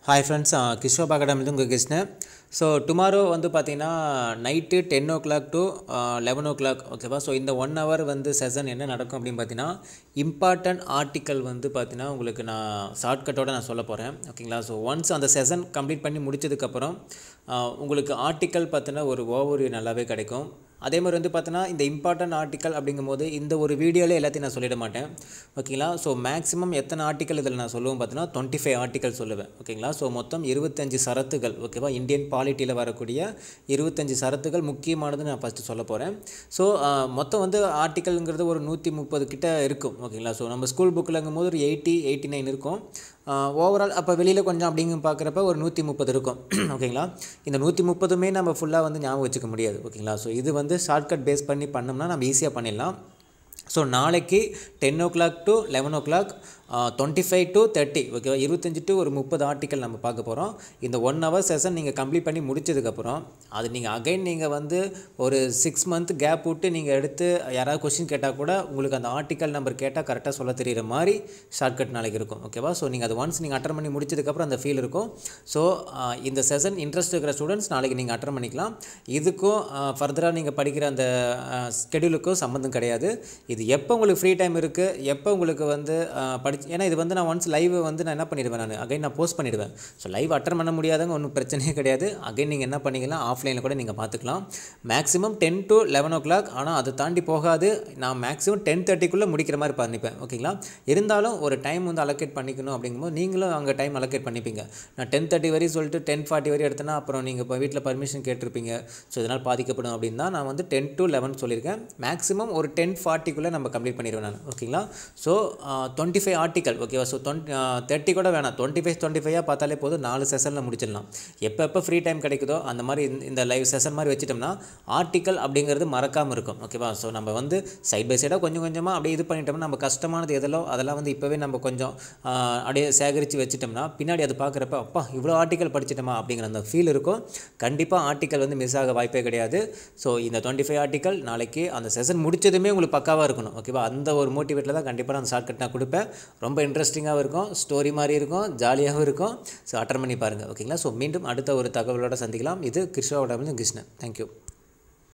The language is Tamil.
Hi friends, Kishore Academy உங்கள் கிருஷ்ணன். ஸோ டுமாரோ வந்து பார்த்தீங்கன்னா நைட்டு 10 o'clock to 11 o'clock ஓகேவா. ஸோ இந்த 1 hour வந்து செஷன் என்ன நடக்கும் அப்படின்னு பார்த்தீங்கன்னா இம்பார்ட்டன்ட் ஆர்டிக்கல் வந்து பார்த்தீங்கன்னா உங்களுக்கு நான் ஷார்ட்கட்டோடு நான் சொல்ல போகிறேன் ஓகேங்களா. ஸோ ஒன்ஸ் அந்த செஷன் கம்ப்ளீட் பண்ணி முடிச்சதுக்கப்புறம் உங்களுக்கு ஆர்டிக்கல் பார்த்தீங்கன்னா ஒரு ஓவர்வியூ நல்லாவே கிடைக்கும். அதே மாதிரி வந்து பார்த்தோன்னா இந்த இம்பார்ட்டன்ட் ஆர்டிக்கல் அப்படிங்கும்போது இந்த ஒரு வீடியோவில் எல்லாத்தையும் நான் சொல்லிட மாட்டேன் ஓகேங்களா. ஸோ மேக்ஸிமம் எத்தனை ஆர்டிக்கல் இதில் நான் சொல்லுவேன் பார்த்தீங்கன்னா 25 ஆர்டிக்கல் சொல்லுவேன் ஓகேங்களா. ஸோ மொத்தம் 25 சரத்துகள் ஓகேவா. இந்தியன் பாலிட்டியில் வரக்கூடிய 25 சரத்துகள் முக்கியமானது நான் ஃபஸ்ட்டு சொல்ல போகிறேன். ஸோ மொத்தம் வந்து ஆர்டிக்கல்ங்கிறது ஒரு 130 கிட்ட இருக்கும் ஓகேங்களா. ஸோ நம்ம ஸ்கூல் புக்கில்ங்கும் போது ஒரு 89 இருக்கும். ஓவரால் அப்போ வெளியில் கொஞ்சம் அப்படிங்க பார்க்குறப்ப ஒரு 130 இருக்கும் ஓகேங்களா. இந்த 130மே நம்ம ஃபுல்லாக வந்து ஞாபகம் வச்சுக்க முடியாது ஓகேங்களா. ஸோ இது வந்து ஷார்ட்கட் பேஸ் பண்ணி பண்ணோம்னா நம்ம ஈஸியாக பண்ணிடலாம். ஸோ நாளைக்கு 10 o'clock to 11 o'clock 25 to 30 ஓகேவா. 25 to ஒரு 30 ஆர்டிக்கல் நம்ம பார்க்க போகிறோம். இந்த 1 hour செஷன் நீங்கள் கம்ப்ளீட் பண்ணி முடிச்சதுக்கப்புறம் அது நீங்கள் அகைன் நீங்கள் வந்து ஒரு 6 month கேப் விட்டு நீங்கள் எடுத்து யாராவது கொஸ்டின் கேட்டால் கூட உங்களுக்கு அந்த ஆர்டிக்கல் நம்பர் கேட்டால் கரெக்டாக சொல்ல தெரிகிற மாதிரி ஷார்ட்கட் நாளைக்கு இருக்கும் ஓகேவா. ஸோ நீங்கள் அது ஒன்ஸ் நீங்கள் அட்டன் பண்ணி முடிச்சதுக்கப்புறம் அந்த ஃபீல் இருக்கும். ஸோ இந்த செஷன் இன்ட்ரெஸ்ட் இருக்கிற ஸ்டூடெண்ட்ஸ் நாளைக்கு நீங்கள் அட்டன் பண்ணிக்கலாம். இதுக்கும் ஃபர்தராக நீங்கள் படிக்கிற அந்த ஸ்கெடியூலுக்கும் சம்மந்தம் கிடையாது. இது எப்போ உங்களுக்கு ஃப்ரீ டைம் இருக்குது, எப்போ உங்களுக்கு வந்து ஏன்னா இது வந்து நான் ஒன்ஸ் லைவ் வந்து நான் என்ன பண்ணிடுவேன், நான் அகைன் நான் போஸ்ட் பண்ணிடுவேன். ஸோ லைவ் அட்டன் பண்ண முடியாதவங்க ஒன்றும் பிரச்சனையே கிடையாது. அகைன் நீங்கள் என்ன பண்ணிக்கலாம், ஆஃப்லைனில் கூட நீங்கள் பார்த்துக்கலாம். Maximum 10 to 11 o'clock. ஆனால் அதை தாண்டி போகாது. நான் மேக்ஸிமம் 10:30க்குள்ளே முடிக்கிற மாதிரி பண்ணிப்பேன் ஓகேங்களா. இருந்தாலும் ஒரு டைம் வந்து அலோகேட் பண்ணிக்கணும் அப்படிங்கும்போது நீங்களும் அங்கே டைம் அலோகேட் பண்ணிப்பீங்க. நான் 10:30 வரையும் சொல்லிட்டு 10:40 வரையும் எடுத்தேன்னா அப்புறம் நீங்கள் இப்போ வீட்டில் பர்மிஷன் கேட்டிருப்பீங்க. ஸோ இதனால் பாதிக்கப்படும் அப்படின்னு தான் நான் வந்து 10 to 11 சொல்லியிருக்கேன். மேக்ஸிமம் ஒரு 10:40க்குள்ளே நம்ம கம்ப்ளீட் பண்ணிடுவேன் நான் ஓகேங்களா. ஸோ 25 ஆர்டிக்கல் ஓகேவா. ஸோ 30 கூட வேணாம், 25 பார்த்தாலே போதும், 4 செஷனில் முடிச்சிடலாம். எப்போ ஃப்ரீ டைம் கிடைக்குதோ அந்த மாதிரி இந்த லைவ் செஷன் மாதிரி வச்சுட்டோம்னா ஆர்டிக்கல் அப்படிங்கிறது மறக்காமல் இருக்கும் ஓகேவா. ஸோ நம்ம வந்து சைட் பை சைடாக கொஞ்சம் கொஞ்சமாக அப்படியே இது பண்ணிட்டோம்னா நம்ம கஷ்டமானது அதெல்லாம் வந்து இப்போவே நம்ம கொஞ்சம் அப்படியே சேகரித்து வச்சுட்டோம்னா பின்னாடி அது பார்க்குறப்ப அப்பா இவ்வளோ ஆர்டிக்கல் படிச்சிட்டோமா அப்படிங்கிற அந்த ஃபீல் இருக்கும். கண்டிப்பாக ஆர்டிக்கல் வந்து மிஸ் ஆக வாய்ப்பே கிடையாது. ஸோ இந்த 25 ஆர்டிக்கல் நாளைக்கு அந்த செஷன் முடிச்சதுமே உங்களுக்கு பக்காவாக இருக்கணும் ஓகேவா. அந்த ஒரு மோட்டிவேட்டில் தான் கண்டிப்பாக நான் ஷார்ட்கட் நான் கொடுப்பேன். ரொம்ப இன்ட்ரெஸ்டிங்காகவும் இருக்கும், ஸ்டோரி மாதிரி இருக்கும், ஜாலியாகவும் இருக்கும். ஸோ அட்டன் பண்ணி பாருங்கள் ஓகேங்களா. ஸோ மீண்டும் அடுத்த ஒரு தகவலோடு சந்திக்கலாம். இது கிருஷ்ணாவோட கிருஷ்ணன். தேங்க்யூ.